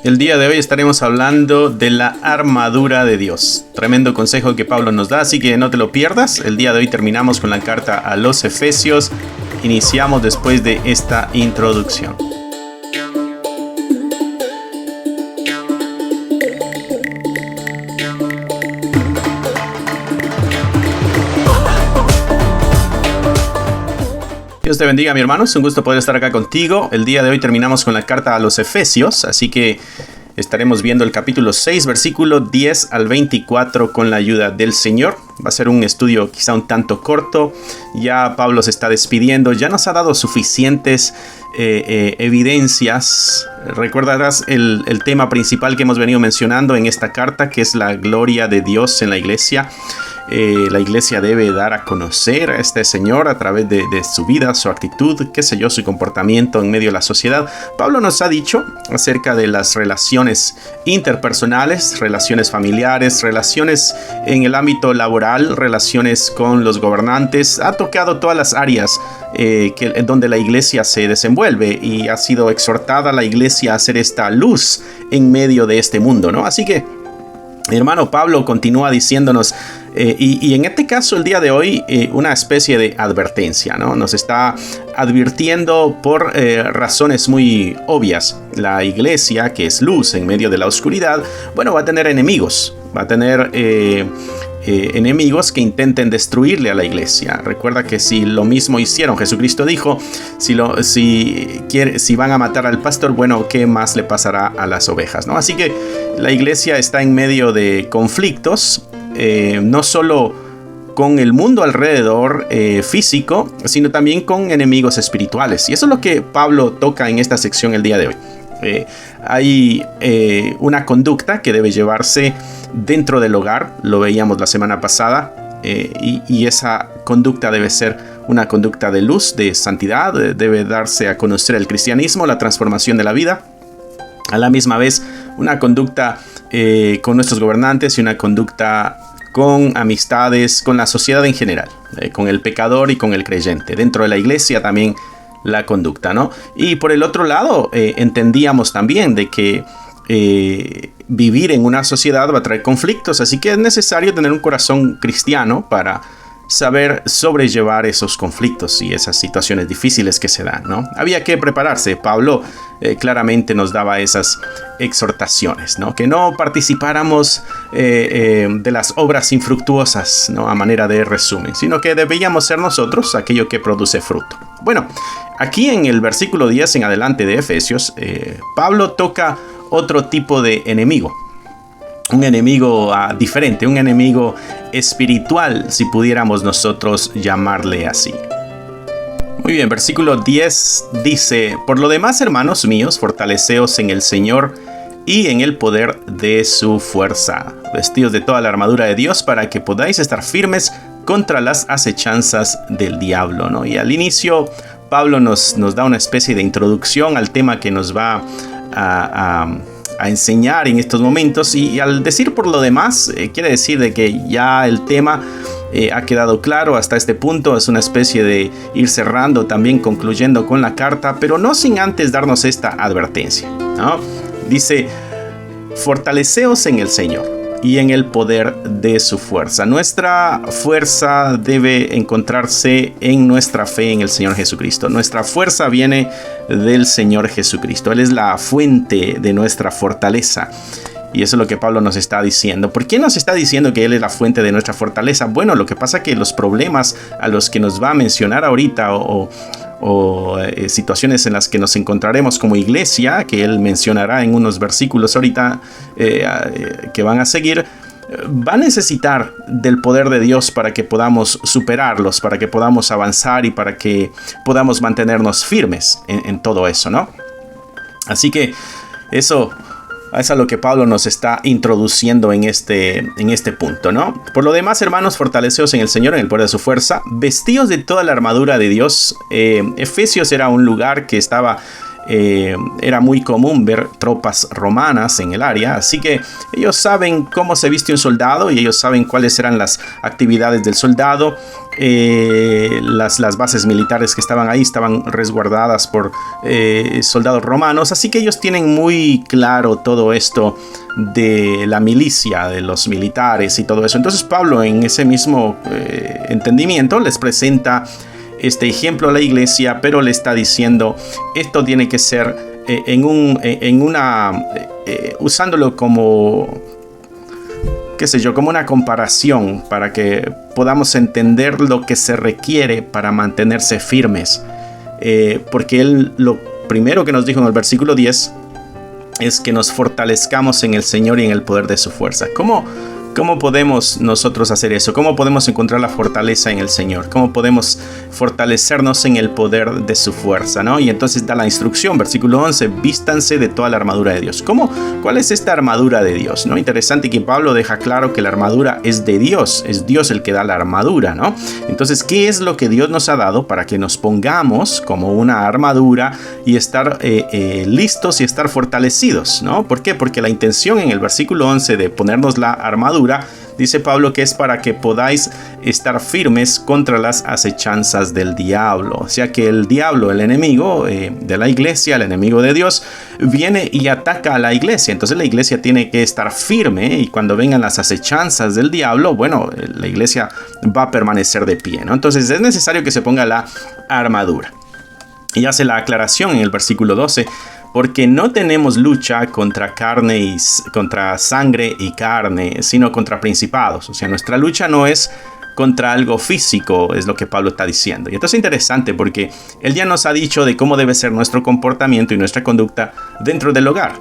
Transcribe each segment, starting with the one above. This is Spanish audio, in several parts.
El día de hoy estaremos hablando de la armadura de Dios. Tremendo consejo que Pablo nos da, así que no te lo pierdas. El día de hoy terminamos con la carta a los Efesios. Iniciamos después de esta introducción. Dios te bendiga, mi hermano. Es un gusto poder estar acá contigo. El día de hoy terminamos con la carta a los Efesios, así que estaremos viendo el capítulo 6, versículo 10 al 24 con la ayuda del Señor. Va a ser un estudio quizá un tanto corto. Ya Pablo se está despidiendo. Ya nos ha dado suficientes evidencias. Recordarás el tema principal que hemos venido mencionando en esta carta, que es la gloria de Dios en la iglesia. La iglesia debe dar a conocer a este Señor a través de su vida, su actitud, qué sé yo, su comportamiento en medio de la sociedad. Pablo nos ha dicho acerca de las relaciones interpersonales, relaciones familiares, relaciones en el ámbito laboral, relaciones con los gobernantes. Ha tocado todas las áreas donde la iglesia se desenvuelve y ha sido exhortada la iglesia a hacer esta luz en medio de este mundo, ¿no? Así que mi hermano Pablo continúa diciéndonos, y en este caso el día de hoy, una especie de advertencia, ¿no? Nos está advirtiendo por razones muy obvias. La iglesia, que es luz en medio de la oscuridad, bueno, va a tener enemigos, va a tener enemigos que intenten destruirle a la iglesia. Recuerda que si lo mismo hicieron, Jesucristo dijo, si van a matar al pastor, bueno, ¿qué más le pasará a las ovejas, ¿no? Así que la iglesia está en medio de conflictos, no solo con el mundo alrededor físico, sino también con enemigos espirituales. Y eso es lo que Pablo toca en esta sección el día de hoy. Hay una conducta que debe llevarse dentro del hogar, lo veíamos la semana pasada, y esa conducta debe ser una conducta de luz, de santidad, debe darse a conocer el cristianismo, la transformación de la vida, a la misma vez una conducta con nuestros gobernantes y una conducta con amistades, con la sociedad en general, con el pecador y con el creyente. Dentro de la iglesia también la conducta, ¿no? Y por el otro lado, entendíamos también de que vivir en una sociedad va a traer conflictos, así que es necesario tener un corazón cristiano para saber sobrellevar esos conflictos y esas situaciones difíciles que se dan, ¿no? Había que prepararse. Pablo claramente nos daba esas exhortaciones, ¿no? Que no participáramos de las obras infructuosas, ¿no? A manera de resumen, sino que debíamos ser nosotros aquello que produce fruto. Bueno, aquí en el versículo 10 en adelante de Efesios, Pablo toca otro tipo de enemigo. Un enemigo diferente, un enemigo espiritual, si pudiéramos nosotros llamarle así. Muy bien, versículo 10 dice: por lo demás, hermanos míos, fortaleceos en el Señor y en el poder de su fuerza, vestidos de toda la armadura de Dios para que podáis estar firmes contra las acechanzas del diablo, ¿no? Y al inicio, Pablo nos da una especie de introducción al tema que nos va a enseñar en estos momentos, y al decir por lo demás quiere decir de que ya el tema ha quedado claro hasta este punto. Es una especie de ir cerrando, también concluyendo con la carta, pero no sin antes darnos esta advertencia, ¿no? Dice: fortaleceos en el Señor y en el poder de su fuerza. Nuestra fuerza debe encontrarse en nuestra fe en el Señor Jesucristo. Nuestra fuerza viene del Señor Jesucristo. Él es la fuente de nuestra fortaleza. Y eso es lo que Pablo nos está diciendo. ¿Por qué nos está diciendo que Él es la fuente de nuestra fortaleza? Bueno, lo que pasa es que los problemas a los que nos va a mencionar ahorita o situaciones en las que nos encontraremos como iglesia, que él mencionará en unos versículos ahorita que van a seguir, va a necesitar del poder de Dios para que podamos superarlos, para que podamos avanzar y para que podamos mantenernos firmes en todo eso, ¿no? Así que eso es a lo que Pablo nos está introduciendo en este punto, ¿no? Por lo demás, hermanos, fortaleceos en el Señor, en el poder de su fuerza, vestidos de toda la armadura de Dios. Efesios era un lugar que estaba era muy común ver tropas romanas en el área, así que ellos saben cómo se viste un soldado y ellos saben cuáles eran las actividades del soldado. Las bases militares que estaban ahí estaban resguardadas por soldados romanos, así que ellos tienen muy claro todo esto de la milicia, de los militares y todo eso. Entonces Pablo, en ese mismo entendimiento, les presenta este ejemplo a la iglesia, pero le está diciendo esto tiene que ser usándolo como, qué sé yo, como una comparación para que podamos entender lo que se requiere para mantenerse firmes. Porque él lo primero que nos dijo en el versículo 10 es que nos fortalezcamos en el Señor y en el poder de su fuerza. ¿Cómo podemos nosotros hacer eso? ¿Cómo podemos encontrar la fortaleza en el Señor? ¿Cómo podemos fortalecernos en el poder de su fuerza, ¿no? Y entonces da la instrucción, versículo 11, vístanse de toda la armadura de Dios. ¿Cuál es esta armadura de Dios, ¿no? Interesante que Pablo deja claro que la armadura es de Dios, es Dios el que da la armadura, ¿no? Entonces, ¿qué es lo que Dios nos ha dado para que nos pongamos como una armadura y estar listos y estar fortalecidos, ¿no? ¿Por qué? Porque la intención en el versículo 11 de ponernos la armadura, dice Pablo que es para que podáis estar firmes contra las acechanzas del diablo. O sea que el diablo, el enemigo de la iglesia, el enemigo de Dios, viene y ataca a la iglesia. Entonces la iglesia tiene que estar firme y cuando vengan las acechanzas del diablo, bueno, la iglesia va a permanecer de pie, ¿no? Entonces es necesario que se ponga la armadura. Y hace la aclaración en el versículo 12. Porque no tenemos lucha contra contra sangre y carne, sino contra principados. O sea, nuestra lucha no es contra algo físico, es lo que Pablo está diciendo. Y esto es interesante porque él ya nos ha dicho de cómo debe ser nuestro comportamiento y nuestra conducta dentro del hogar.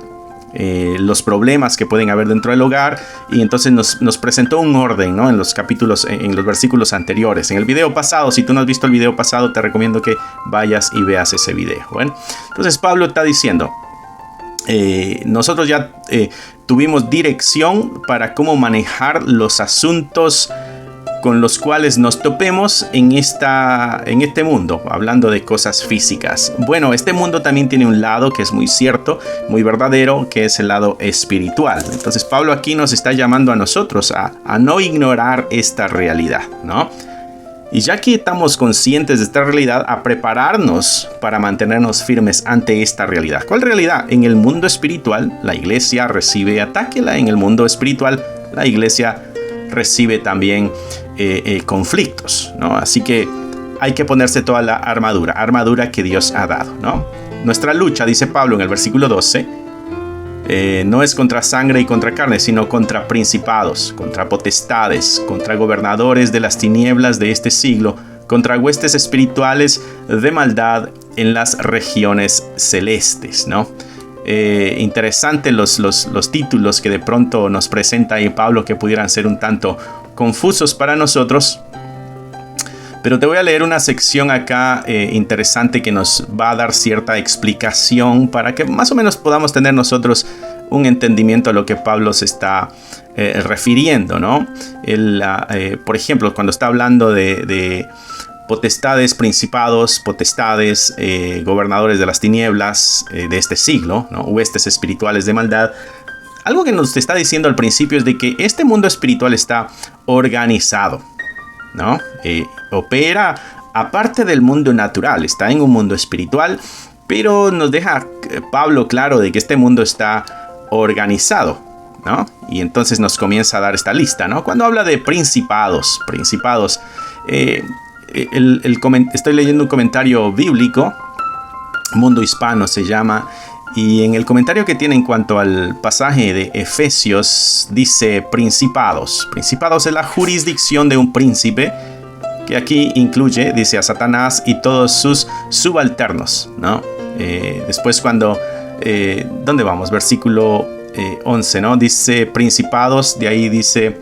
Los problemas que pueden haber dentro del hogar, y entonces nos presentó un orden, ¿no? En los versículos anteriores. En el video pasado, si tú no has visto el video pasado, te recomiendo que vayas y veas ese video. Bueno, entonces Pablo está diciendo, nosotros ya tuvimos dirección para cómo manejar los asuntos con los cuales nos topemos en este mundo, hablando de cosas físicas. Bueno, este mundo también tiene un lado que es muy cierto, muy verdadero, que es el lado espiritual. Entonces Pablo aquí nos está llamando a nosotros a no ignorar esta realidad, ¿no? Y ya que estamos conscientes de esta realidad, a prepararnos para mantenernos firmes ante esta realidad. ¿Cuál realidad? En el mundo espiritual, la iglesia recibe ataque. En el mundo espiritual, la iglesia recibe también conflictos, ¿no? Así que hay que ponerse toda la armadura que Dios ha dado, ¿no? Nuestra lucha, dice Pablo en el versículo 12, no es contra sangre y contra carne, sino contra principados, contra potestades, contra gobernadores de las tinieblas de este siglo, contra huestes espirituales de maldad en las regiones celestes, ¿no? Interesante los títulos que de pronto nos presenta ahí Pablo, que pudieran ser un tanto confusos para nosotros, pero te voy a leer una sección acá interesante que nos va a dar cierta explicación para que más o menos podamos tener nosotros un entendimiento a lo que Pablo se está refiriendo, ¿no? Por ejemplo, cuando está hablando de potestades, principados, potestades, gobernadores de las tinieblas de este siglo, ¿no? Huestes espirituales de maldad. Algo que nos está diciendo al principio es de que este mundo espiritual está organizado, ¿no? Opera aparte del mundo natural, está en un mundo espiritual, pero nos deja Pablo claro de que este mundo está organizado, ¿no? Y entonces nos comienza a dar esta lista, ¿no? Cuando habla de principados, estoy leyendo un comentario bíblico, Mundo Hispano se llama, y en el comentario que tiene en cuanto al pasaje de Efesios dice principados. Principados es la jurisdicción de un príncipe, que aquí incluye, dice, a Satanás y todos sus subalternos, ¿no? Después cuando, ¿dónde vamos? Versículo 11, ¿no? Dice principados, de ahí dice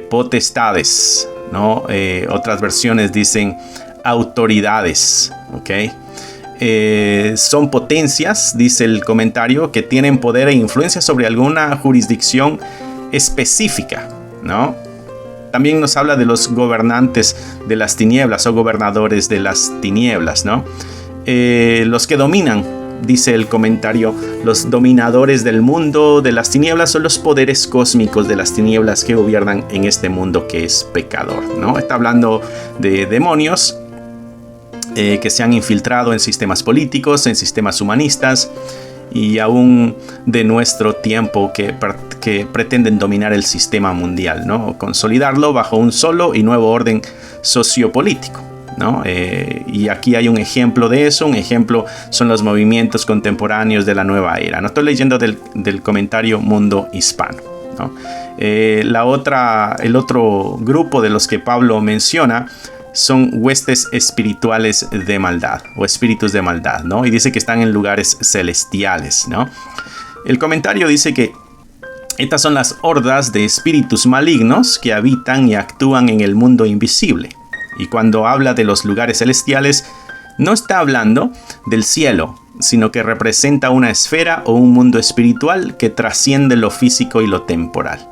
potestades, ¿no? Otras versiones dicen autoridades, ¿ok? Son potencias, dice el comentario, que tienen poder e influencia sobre alguna jurisdicción específica, ¿no? También nos habla de los gobernantes de las tinieblas o gobernadores de las tinieblas, ¿no? Los que dominan dice el comentario, los dominadores del mundo de las tinieblas son los poderes cósmicos de las tinieblas que gobiernan en este mundo que es pecador, ¿no? Está hablando de demonios que se han infiltrado en sistemas políticos, en sistemas humanistas y aún de nuestro tiempo que pretenden dominar el sistema mundial, ¿no? Consolidarlo bajo un solo y nuevo orden sociopolítico, ¿no? Y aquí hay un ejemplo de eso. Un ejemplo son los movimientos contemporáneos de la nueva era. No estoy leyendo del comentario Mundo Hispano, ¿no? El otro grupo de los que Pablo menciona son huestes espirituales de maldad o espíritus de maldad, ¿no? Y dice que están en lugares celestiales, ¿no? El comentario dice que estas son las hordas de espíritus malignos que habitan y actúan en el mundo invisible. Y cuando habla de los lugares celestiales, no está hablando del cielo, sino que representa una esfera o un mundo espiritual que trasciende lo físico y lo temporal.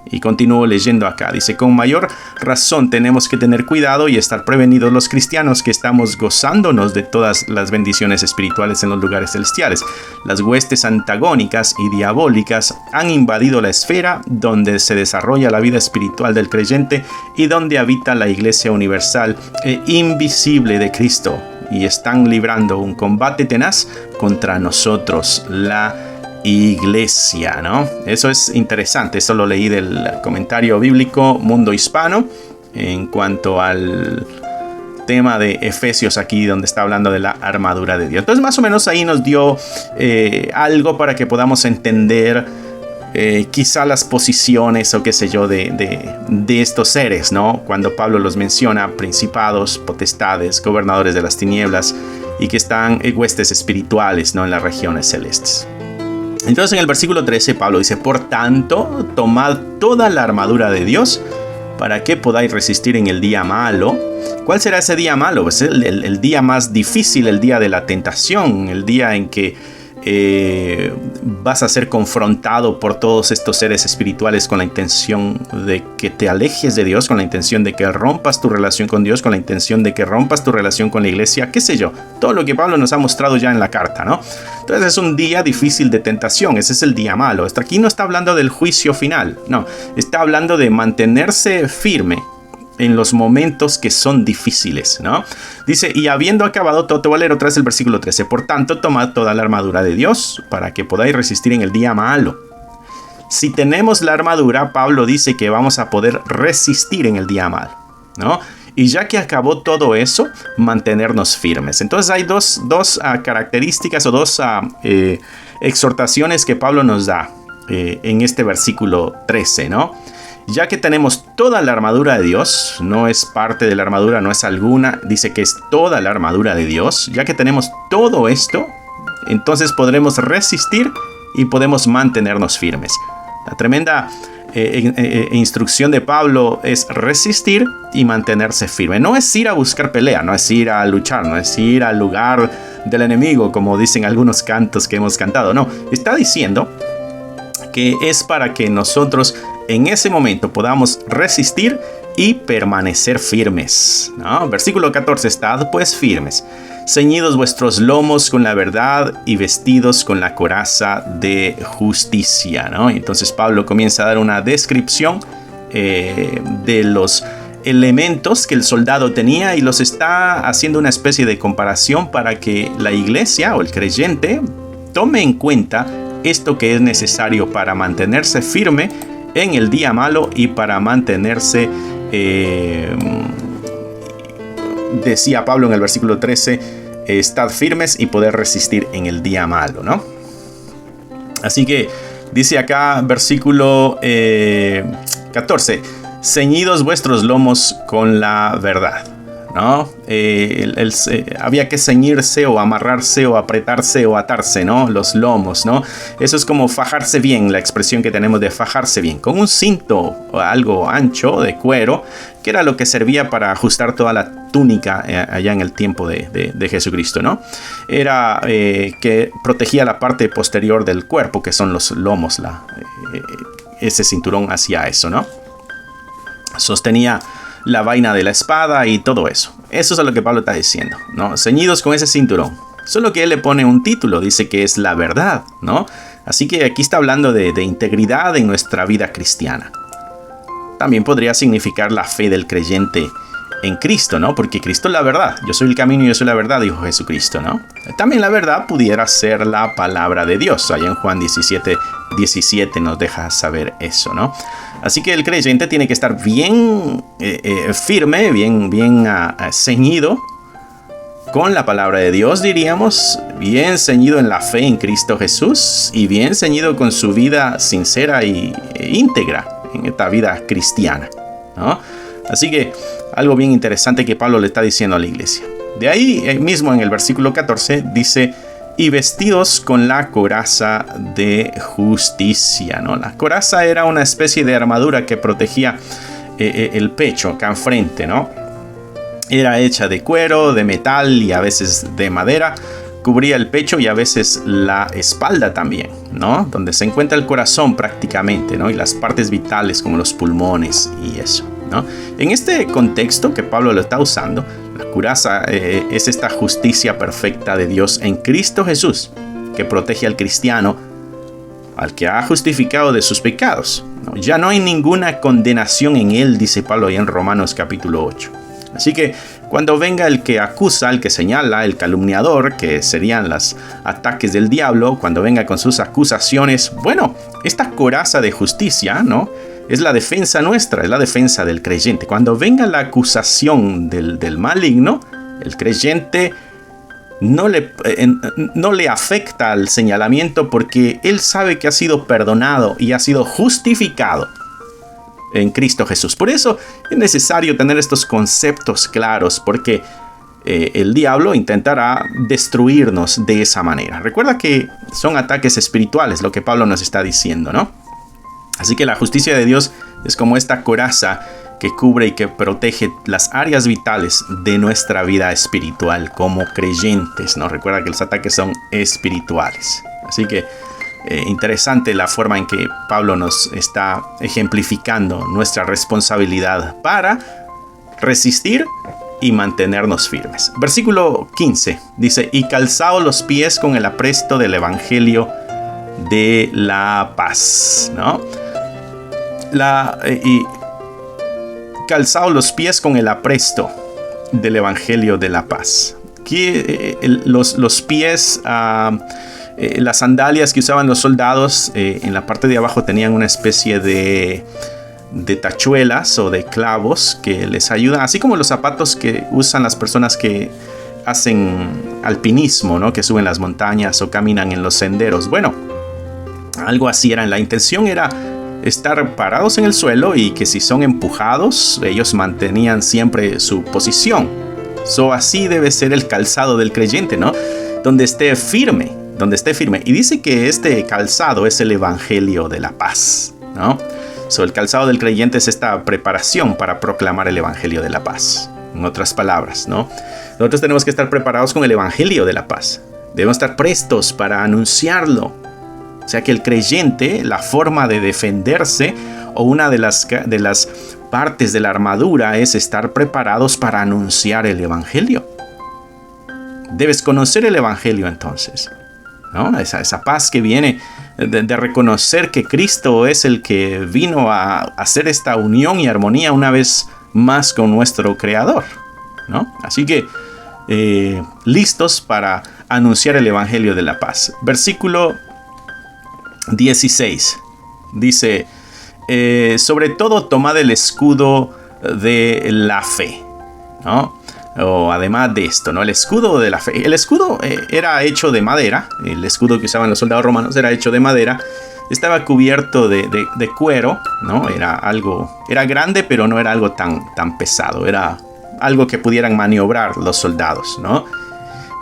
Y continúo leyendo acá. Dice, con mayor razón tenemos que tener cuidado y estar prevenidos los cristianos que estamos gozándonos de todas las bendiciones espirituales en los lugares celestiales. Las huestes antagónicas y diabólicas han invadido la esfera donde se desarrolla la vida espiritual del creyente y donde habita la iglesia universal e invisible de Cristo. Y están librando un combate tenaz contra nosotros, la iglesia, ¿no? Eso es interesante. Esto lo leí del comentario bíblico Mundo Hispano en cuanto al tema de Efesios, aquí donde está hablando de la armadura de Dios. Entonces más o menos ahí nos dio algo para que podamos entender quizá las posiciones o qué sé yo de estos seres, ¿no? Cuando Pablo los menciona, principados, potestades, gobernadores de las tinieblas, y que están huestes espirituales, ¿no? En las regiones celestes. Entonces en el versículo 13 Pablo dice, por tanto, tomad toda la armadura de Dios para que podáis resistir en el día malo. ¿Cuál será ese día malo? Pues el día más difícil, el día de la tentación, el día en que vas a ser confrontado por todos estos seres espirituales con la intención de que te alejes de Dios, con la intención de que rompas tu relación con Dios, con la intención de que rompas tu relación con la iglesia, qué sé yo, todo lo que Pablo nos ha mostrado ya en la carta, ¿no? Entonces es un día difícil de tentación, ese es el día malo. Hasta aquí no está hablando del juicio final, no, está hablando de mantenerse firme en los momentos que son difíciles, ¿no? Dice, y habiendo acabado todo, te voy a leer otra vez el versículo 13. Por tanto, tomad toda la armadura de Dios para que podáis resistir en el día malo. Si tenemos la armadura, Pablo dice que vamos a poder resistir en el día malo, ¿no? Y ya que acabó todo eso, mantenernos firmes. Entonces hay dos características o dos exhortaciones que Pablo nos da en este versículo 13, ¿no? Ya que tenemos toda la armadura de Dios, no es parte de la armadura, no es alguna, dice que es toda la armadura de Dios. Ya que tenemos todo esto, entonces podremos resistir y podemos mantenernos firmes. La tremenda instrucción de Pablo es resistir y mantenerse firme. No es ir a buscar pelea, no es ir a luchar, no es ir al lugar del enemigo, como dicen algunos cantos que hemos cantado. No, está diciendo que es para que nosotros en ese momento podamos resistir y permanecer firmes, ¿no? Versículo 14, estad pues firmes, ceñidos vuestros lomos con la verdad y vestidos con la coraza de justicia, ¿no? Entonces Pablo comienza a dar una descripción de los elementos que el soldado tenía y los está haciendo una especie de comparación para que la iglesia o el creyente tome en cuenta esto que es necesario para mantenerse firme en el día malo y para mantenerse, decía Pablo en el versículo 13, estad firmes y poder resistir en el día malo, ¿no? Así que dice acá, versículo 14, ceñidos vuestros lomos con la verdad, ¿no? Había que ceñirse o amarrarse o apretarse o atarse, ¿no? Los lomos, ¿no? Eso es como fajarse bien, la expresión que tenemos de fajarse bien, con un cinto o algo ancho de cuero, que era lo que servía para ajustar toda la túnica allá en el tiempo de Jesucristo, ¿no? Era que protegía la parte posterior del cuerpo, que son los lomos, ese cinturón hacía eso, ¿no? Sostenía la vaina de la espada y todo eso. Eso es lo que Pablo está diciendo, ¿no? Ceñidos con ese cinturón. Solo que él le pone un título, dice que es la verdad, ¿no? Así que aquí está hablando de integridad en nuestra vida cristiana. También podría significar la fe del creyente en Cristo, ¿no? Porque Cristo es la verdad. Yo soy el camino y yo soy la verdad, dijo Jesucristo, ¿no? También la verdad pudiera ser la palabra de Dios. Allá en Juan 17 nos deja saber eso, ¿no? Así que el creyente tiene que estar bien firme, bien ceñido con la palabra de Dios, diríamos, bien ceñido en la fe en Cristo Jesús y bien ceñido con su vida sincera e íntegra en esta vida cristiana, ¿no? Así que algo bien interesante que Pablo le está diciendo a la iglesia. De ahí mismo en el versículo 14 dice, y vestidos con la coraza de justicia, ¿no? La coraza era una especie de armadura que protegía el pecho acá enfrente, ¿no? Era hecha de cuero, de metal y a veces de madera. Cubría el pecho y a veces la espalda también, ¿no? Donde se encuentra el corazón prácticamente, ¿no? Y las partes vitales como los pulmones y eso, ¿no? En este contexto que Pablo lo está usando, la coraza es esta justicia perfecta de Dios en Cristo Jesús, que protege al cristiano, al que ha justificado de sus pecados, ¿no? Ya no hay ninguna condenación en él, dice Pablo ahí en Romanos capítulo 8. Así que cuando venga el que acusa, el que señala, el calumniador, que serían los ataques del diablo, cuando venga con sus acusaciones, bueno, esta coraza de justicia, ¿no? Es la defensa nuestra, es la defensa del creyente. Cuando venga la acusación del maligno, el creyente no le afecta al señalamiento porque él sabe que ha sido perdonado y ha sido justificado en Cristo Jesús. Por eso es necesario tener estos conceptos claros, porque el diablo intentará destruirnos de esa manera. Recuerda que son ataques espirituales lo que Pablo nos está diciendo, ¿no? Así que la justicia de Dios es como esta coraza que cubre y que protege las áreas vitales de nuestra vida espiritual como creyentes, ¿no? Recuerda que los ataques son espirituales. Así que interesante la forma en que Pablo nos está ejemplificando nuestra responsabilidad para resistir y mantenernos firmes. Versículo 15 dice, y calzaos los pies con el apresto del evangelio de la paz, ¿no? Y calzaos los pies con el apresto del evangelio de la paz. Que los pies, las sandalias que usaban los soldados, en la parte de abajo tenían una especie de tachuelas o de clavos que les ayudan, así como los zapatos que usan las personas que hacen alpinismo, ¿no? Que suben las montañas o caminan en los senderos. Bueno, algo así era. La intención era estar parados en el suelo y que si son empujados, ellos mantenían siempre su posición. Así debe ser el calzado del creyente, ¿no? Donde esté firme. Y dice que este calzado es el evangelio de la paz, ¿no? El calzado del creyente es esta preparación para proclamar el evangelio de la paz. En otras palabras, ¿no? Nosotros tenemos que estar preparados con el evangelio de la paz. Debemos estar prestos para anunciarlo. O sea que el creyente, la forma de defenderse o una de las partes de la armadura es estar preparados para anunciar el evangelio. Debes conocer el evangelio entonces, ¿no? Esa paz que viene de reconocer que Cristo es el que vino a hacer esta unión y armonía una vez más con nuestro Creador, ¿no? Así que listos para anunciar el evangelio de la paz. Versículo 16 dice, sobre todo tomad el escudo de la fe, ¿no? O además de esto, ¿no? El escudo de la fe. El escudo era hecho de madera. El escudo que usaban los soldados romanos era hecho de madera. Estaba cubierto de cuero, ¿no? Era grande, pero no era algo tan pesado. Era algo que pudieran maniobrar los soldados, ¿no?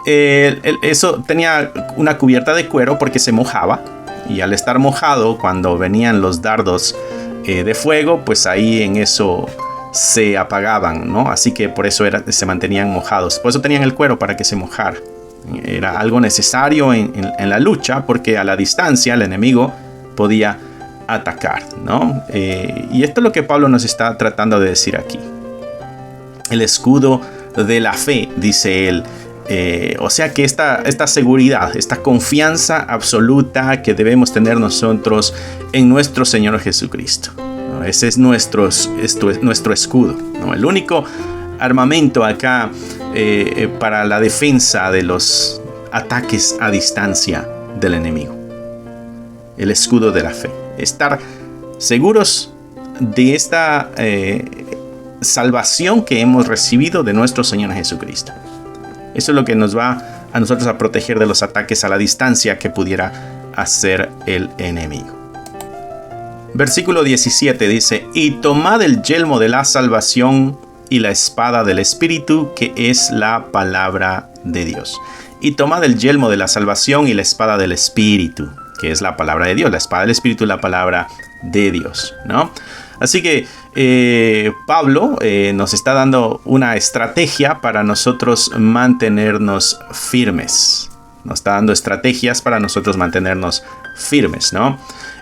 Eso tenía una cubierta de cuero porque se mojaba. Y al estar mojado, cuando venían los dardos de fuego, pues ahí en eso se apagaban, ¿no? Así que por eso se mantenían mojados. Por eso tenían el cuero, para que se mojara. Era algo necesario en la lucha, porque a la distancia el enemigo podía atacar, ¿no? Y esto es lo que Pablo nos está tratando de decir aquí. El escudo de la fe, dice él, O sea que esta seguridad, esta confianza absoluta que debemos tener nosotros en nuestro Señor Jesucristo, ¿no? Ese es nuestro escudo, ¿no? El único armamento acá para la defensa de los ataques a distancia del enemigo. El escudo de la fe. Estar seguros de esta salvación que hemos recibido de nuestro Señor Jesucristo. Eso es lo que nos va a nosotros a proteger de los ataques a la distancia que pudiera hacer el enemigo. Versículo 17 dice: y tomad el yelmo de la salvación y la espada del Espíritu, que es la palabra de Dios. Y tomad el yelmo de la salvación y la espada del Espíritu, que es la palabra de Dios. La espada del Espíritu es la palabra de Dios, ¿no? Así que Pablo nos está dando una estrategia para nosotros mantenernos firmes. Nos está dando estrategias para nosotros mantenernos firmes, ¿no?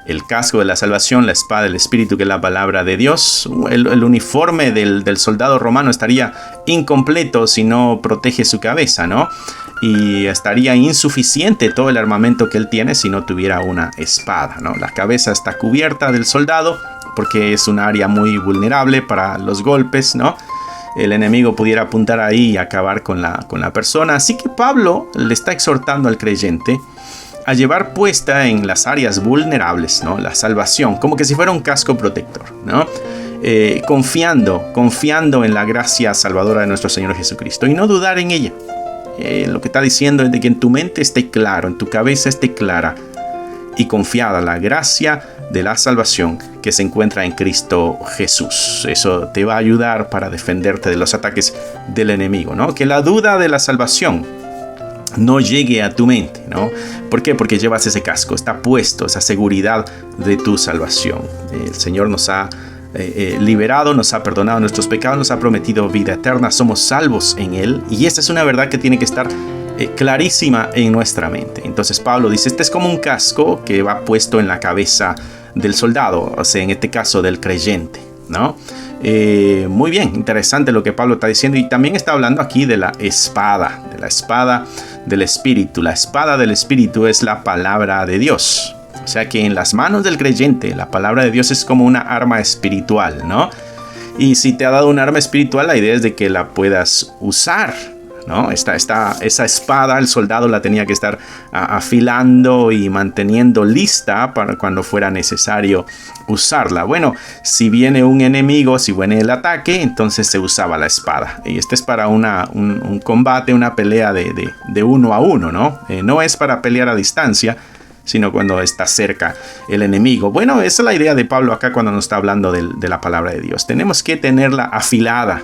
El casco de la salvación, la espada del Espíritu, que es la palabra de Dios. El uniforme del soldado romano estaría incompleto si no protege su cabeza, ¿no? Y estaría insuficiente todo el armamento que él tiene si no tuviera una espada, ¿no? La cabeza está cubierta del soldado porque es un área muy vulnerable para los golpes, ¿no? El enemigo pudiera apuntar ahí y acabar con la persona. Así que Pablo le está exhortando al creyente a llevar puesta en las áreas vulnerables, ¿no? La salvación, como que si fuera un casco protector, ¿no? Confiando en la gracia salvadora de nuestro Señor Jesucristo y no dudar en ella. Lo que está diciendo es de que en tu mente esté claro, en tu cabeza esté clara y confiada la gracia de la salvación que se encuentra en Cristo Jesús. Eso te va a ayudar para defenderte de los ataques del enemigo, ¿no? Que la duda de la salvación no llegue a tu mente, ¿no? ¿Por qué? Porque llevas ese casco, está puesto esa seguridad de tu salvación. El Señor nos ha liberado, nos ha perdonado nuestros pecados, nos ha prometido vida eterna, somos salvos en Él, y esta es una verdad que tiene que estar clarísima en nuestra mente. Entonces Pablo dice, este es como un casco que va puesto en la cabeza del soldado, o sea, en este caso del creyente, ¿no? Muy bien, interesante lo que Pablo está diciendo, y también está hablando aquí de la espada del Espíritu. La espada del Espíritu es la palabra de Dios. O sea que en las manos del creyente la palabra de Dios es como una arma espiritual, ¿no? Y si te ha dado un arma espiritual, la idea es de que la puedas usar, ¿no? Esa espada, el soldado la tenía que estar afilando y manteniendo lista para cuando fuera necesario usarla. Bueno, si viene un enemigo, si viene el ataque, entonces se usaba la espada. Y este es para un combate, una pelea de uno a uno, ¿no? No es para pelear a distancia, sino cuando está cerca el enemigo. Bueno, esa es la idea de Pablo acá cuando nos está hablando de la palabra de Dios. Tenemos que tenerla afilada,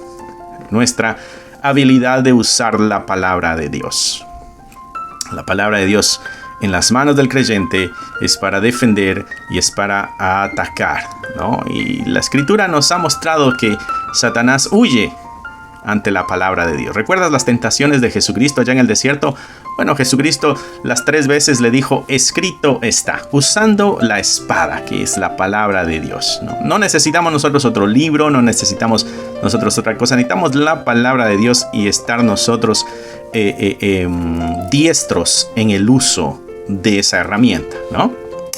nuestra habilidad de usar la palabra de Dios. La palabra de Dios en las manos del creyente es para defender y es para atacar, ¿no? Y la Escritura nos ha mostrado que Satanás huye ante la palabra de Dios. ¿Recuerdas las tentaciones de Jesucristo allá en el desierto? Bueno, Jesucristo las 3 veces le dijo, escrito está, usando la espada, que es la palabra de Dios, ¿no? No necesitamos nosotros otro libro, no necesitamos nosotros otra cosa, necesitamos la palabra de Dios y estar nosotros diestros en el uso de esa herramienta, ¿no?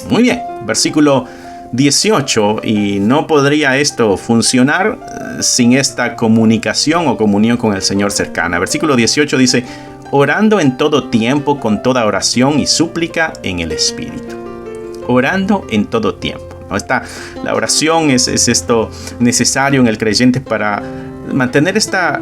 Muy bien, versículo 18, y no podría esto funcionar sin esta comunicación o comunión con el Señor cercana. Versículo 18 dice, orando en todo tiempo con toda oración y súplica en el Espíritu. Orando en todo tiempo, ¿no? La oración es esto necesario en el creyente para mantener esta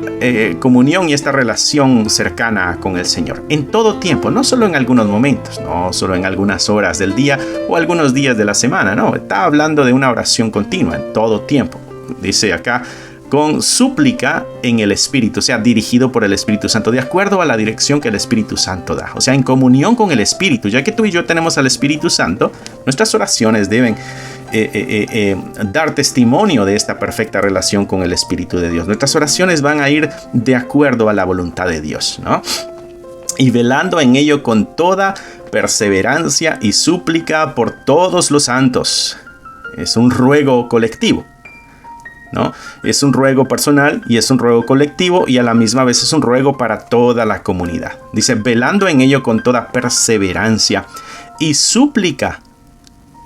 comunión y esta relación cercana con el Señor. En todo tiempo, no solo en algunos momentos, no solo en algunas horas del día o algunos días de la semana, no. Está hablando de una oración continua, en todo tiempo. Dice acá, con súplica en el Espíritu, o sea, dirigido por el Espíritu Santo, de acuerdo a la dirección que el Espíritu Santo da. O sea, en comunión con el Espíritu. Ya que tú y yo tenemos al Espíritu Santo, nuestras oraciones deben dar testimonio de esta perfecta relación con el Espíritu de Dios. Nuestras oraciones van a ir de acuerdo a la voluntad de Dios, ¿no? Y velando en ello con toda perseverancia y súplica por todos los santos. Es un ruego colectivo. ¿no? Es un ruego personal y es un ruego colectivo y a la misma vez es un ruego para toda la comunidad. Dice, velando en ello con toda perseverancia y súplica.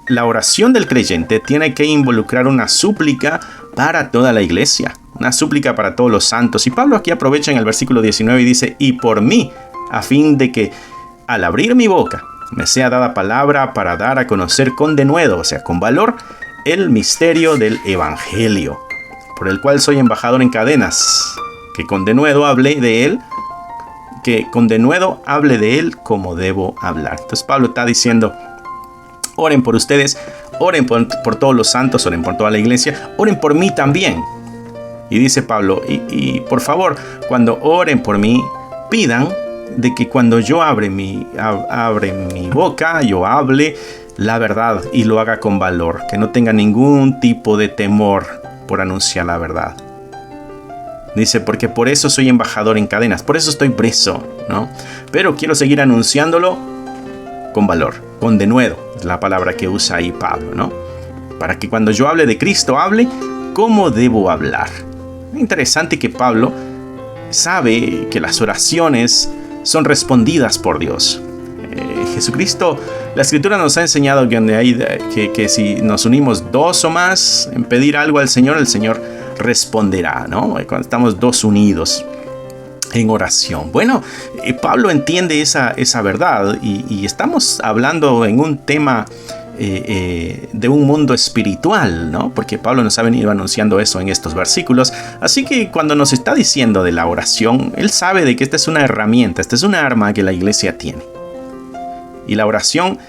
La oración del creyente tiene que involucrar una súplica para toda la iglesia, una súplica para todos los santos. Y Pablo aquí aprovecha en el versículo 19 y dice, y por mí, a fin de que al abrir mi boca me sea dada palabra para dar a conocer con denuedo, o sea, con valor, el misterio del evangelio, por el cual soy embajador en cadenas, que con denuedo hable de él como debo hablar. Entonces Pablo está diciendo, oren por ustedes, oren por todos los santos, oren por toda la iglesia, oren por mí también. Y dice Pablo, y por favor, cuando oren por mí, pidan de que cuando yo abre mi boca, yo hable la verdad y lo haga con valor, que no tenga ningún tipo de temor por anunciar la verdad. Dice, porque por eso soy embajador en cadenas, por eso estoy preso, ¿no? Pero quiero seguir anunciándolo con valor, con denuedo, es la palabra que usa ahí Pablo, ¿no? Para que cuando yo hable de Cristo, hable como debo hablar. Interesante que Pablo sabe que las oraciones son respondidas por Dios. Jesucristo, la Escritura nos ha enseñado que si nos unimos dos o más en pedir algo al Señor, el Señor responderá, ¿no? Cuando estamos dos unidos en oración. Bueno, Pablo entiende esa verdad y estamos hablando en un tema de un mundo espiritual, ¿no? Porque Pablo nos ha venido anunciando eso en estos versículos. Así que cuando nos está diciendo de la oración, él sabe de que esta es una herramienta, esta es una arma que la iglesia tiene. Y la oración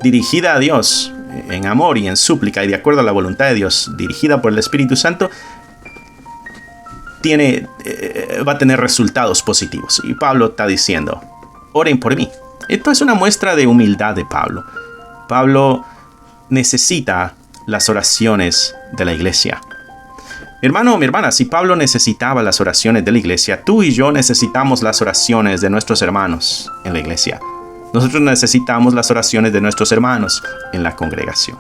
dirigida a Dios en amor y en súplica y de acuerdo a la voluntad de Dios, dirigida por el Espíritu Santo, va a tener resultados positivos. Y Pablo está diciendo, oren por mí. Esto es una muestra de humildad de Pablo. Pablo necesita las oraciones de la iglesia. Mi hermano, mi hermana, si Pablo necesitaba las oraciones de la iglesia, tú y yo necesitamos las oraciones de nuestros hermanos en la iglesia. Nosotros necesitamos las oraciones de nuestros hermanos en la congregación.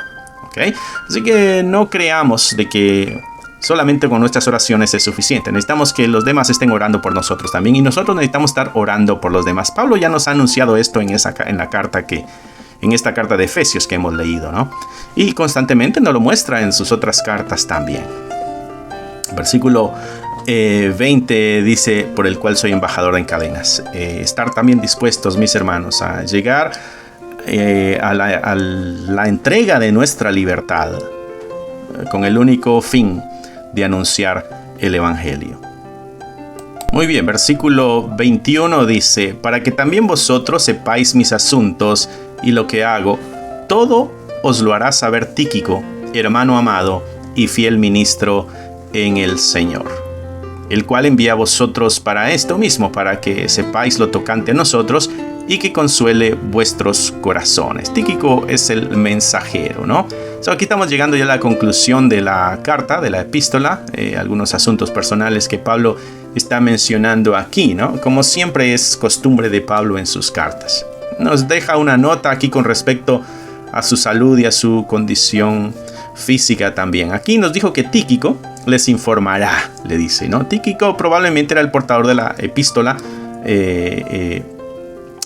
¿Okay? Así que no creamos de que solamente con nuestras oraciones es suficiente. Necesitamos que los demás estén orando por nosotros también. Y nosotros necesitamos estar orando por los demás. Pablo ya nos ha anunciado esto en esta carta de Efesios que hemos leído, ¿no? Y constantemente nos lo muestra en sus otras cartas también. Versículo 20 dice, por el cual soy embajador en cadenas. Estar también dispuestos, mis hermanos, a llegar a la entrega de nuestra libertad con el único fin de anunciar el evangelio. Muy bien, versículo 21 dice, para que también vosotros sepáis mis asuntos y lo que hago, todo os lo hará saber Tíquico, hermano amado y fiel ministro en el Señor, el cual envía a vosotros para esto mismo, para que sepáis lo tocante a nosotros y que consuele vuestros corazones. Tíquico es el mensajero, ¿no? Aquí estamos llegando ya a la conclusión de la carta, de la epístola, algunos asuntos personales que Pablo está mencionando aquí, ¿no? Como siempre es costumbre de Pablo en sus cartas. Nos deja una nota aquí con respecto a su salud y a su condición física también. Aquí nos dijo que Tíquico les informará, le dice, ¿no? Tíquico probablemente era el portador de la epístola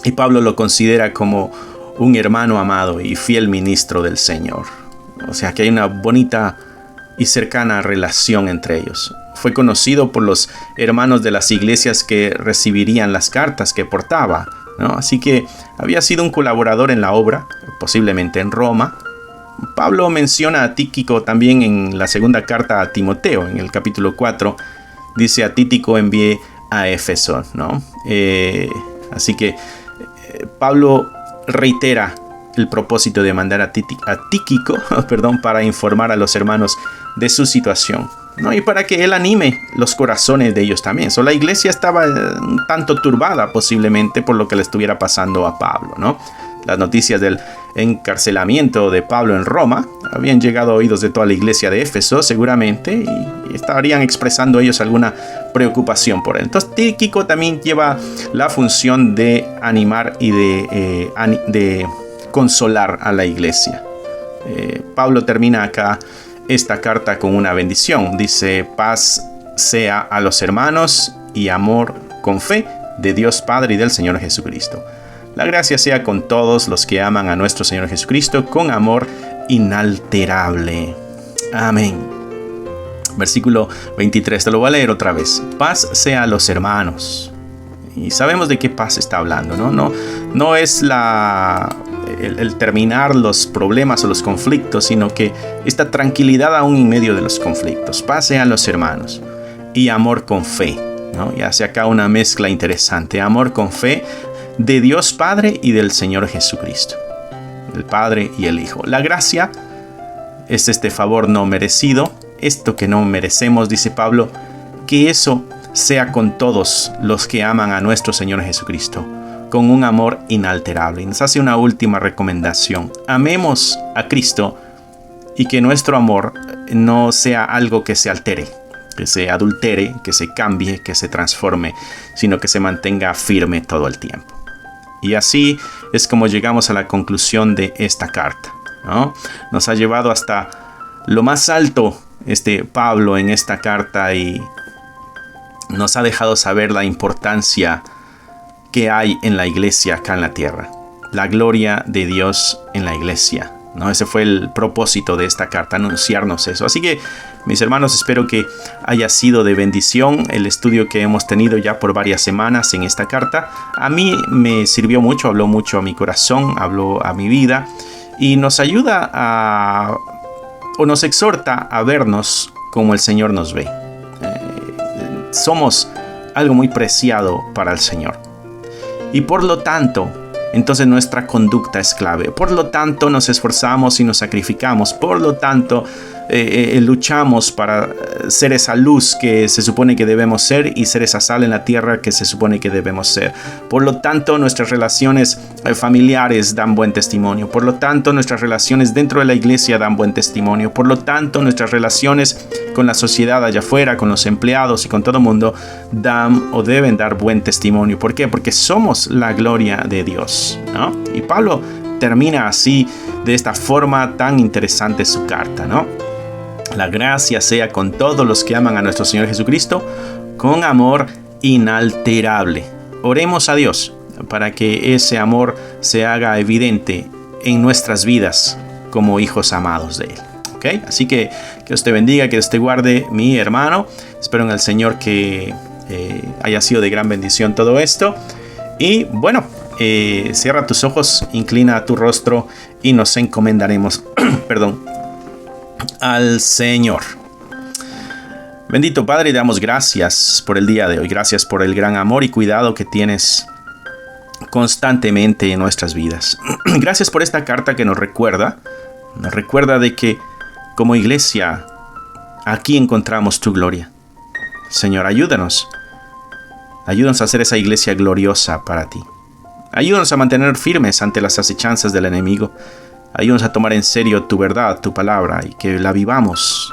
y Pablo lo considera como un hermano amado y fiel ministro del Señor. O sea que hay una bonita y cercana relación entre ellos. Fue conocido por los hermanos de las iglesias que recibirían las cartas que portaba, ¿no? Así que había sido un colaborador en la obra, posiblemente en Roma. Pablo menciona a Tíquico también en la segunda carta a Timoteo, en el capítulo 4. Dice, a Tíquico envié a Éfeso, ¿no? Así que Pablo reitera el propósito de mandar a Tíquico para informar a los hermanos de su situación, ¿no? Y para que él anime los corazones de ellos también. La iglesia estaba un tanto turbada posiblemente por lo que le estuviera pasando a Pablo, ¿no? Las noticias del encarcelamiento de Pablo en Roma habían llegado a oídos de toda la iglesia de Éfeso seguramente y estarían expresando ellos alguna preocupación por él. Entonces Tíquico también lleva la función de animar y de consolar a la iglesia. Pablo termina acá esta carta con una bendición. Dice: paz sea a los hermanos y amor con fe de Dios Padre y del Señor Jesucristo. La gracia sea con todos los que aman a nuestro Señor Jesucristo con amor inalterable. Amén. Versículo 23, te lo voy a leer otra vez. Paz sea a los hermanos. Y sabemos de qué paz está hablando, ¿no? No es el terminar los problemas o los conflictos, sino que esta tranquilidad aún en medio de los conflictos. Paz sea a los hermanos y amor con fe, ¿no? Y hace acá una mezcla interesante. Amor con fe de Dios Padre y del Señor Jesucristo. El Padre y el Hijo. La gracia es este favor no merecido, esto que no merecemos, dice Pablo, que eso sea con todos los que aman a nuestro Señor Jesucristo, con un amor inalterable. Y nos hace una última recomendación. Amemos a Cristo y que nuestro amor no sea algo que se altere, que se adultere, que se cambie, que se transforme, sino que se mantenga firme todo el tiempo. Y así es como llegamos a la conclusión de esta carta, ¿no? Nos ha llevado hasta lo más alto Pablo en esta carta y nos ha dejado saber la importancia que hay en la iglesia acá en la tierra. La gloria de Dios en la iglesia, ¿no? Ese fue el propósito de esta carta, anunciarnos eso. Así que, mis hermanos, espero que haya sido de bendición el estudio que hemos tenido ya por varias semanas en esta carta. A mí me sirvió mucho, habló mucho a mi corazón, habló a mi vida y nos ayuda o nos exhorta a vernos como el Señor nos ve. Somos algo muy preciado para el Señor. Y por lo tanto, entonces nuestra conducta es clave. Por lo tanto, nos esforzamos y nos sacrificamos. Por lo tanto, luchamos para ser esa luz que se supone que debemos ser y ser esa sal en la tierra que se supone que debemos ser. Por lo tanto, nuestras relaciones familiares dan buen testimonio. Por lo tanto, nuestras relaciones dentro de la iglesia dan buen testimonio. Por lo tanto, nuestras relaciones con la sociedad allá afuera, con los empleados y con todo el mundo dan o deben dar buen testimonio. ¿Por qué? Porque somos la gloria de Dios, ¿no? Y Pablo termina así, de esta forma tan interesante su carta, ¿no? La gracia sea con todos los que aman a nuestro Señor Jesucristo con amor inalterable. Oremos a Dios para que ese amor se haga evidente en nuestras vidas como hijos amados de Él. ¿Okay? Así que Dios te bendiga, que Dios te guarde, mi hermano. Espero en el Señor que haya sido de gran bendición todo esto. Y bueno, cierra tus ojos, inclina tu rostro y nos encomendaremos al Señor. Bendito Padre, damos gracias por el día de hoy. Gracias por el gran amor y cuidado que tienes constantemente en nuestras vidas. Gracias por esta carta que nos recuerda de que como iglesia aquí encontramos tu gloria. Señor, ayúdanos a hacer esa iglesia gloriosa para ti. Ayúdanos a mantener firmes ante las acechanzas del enemigo. Ayúdanos a tomar en serio tu verdad, tu palabra, y que la vivamos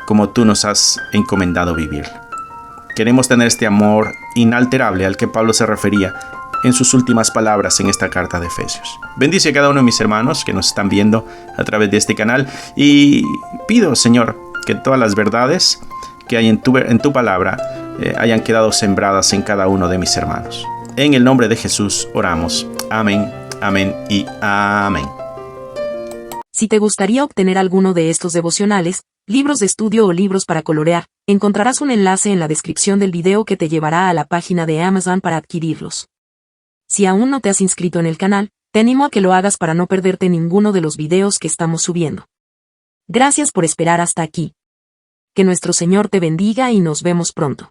como tú nos has encomendado vivir. Queremos tener este amor inalterable al que Pablo se refería en sus últimas palabras en esta carta de Efesios. Bendice a cada uno de mis hermanos que nos están viendo a través de este canal y pido, Señor, que todas las verdades que hay en tu palabra hayan quedado sembradas en cada uno de mis hermanos. En el nombre de Jesús oramos. Amén, amén y amén. Si te gustaría obtener alguno de estos devocionales, libros de estudio o libros para colorear, encontrarás un enlace en la descripción del video que te llevará a la página de Amazon para adquirirlos. Si aún no te has inscrito en el canal, te animo a que lo hagas para no perderte ninguno de los videos que estamos subiendo. Gracias por esperar hasta aquí. Que nuestro Señor te bendiga y nos vemos pronto.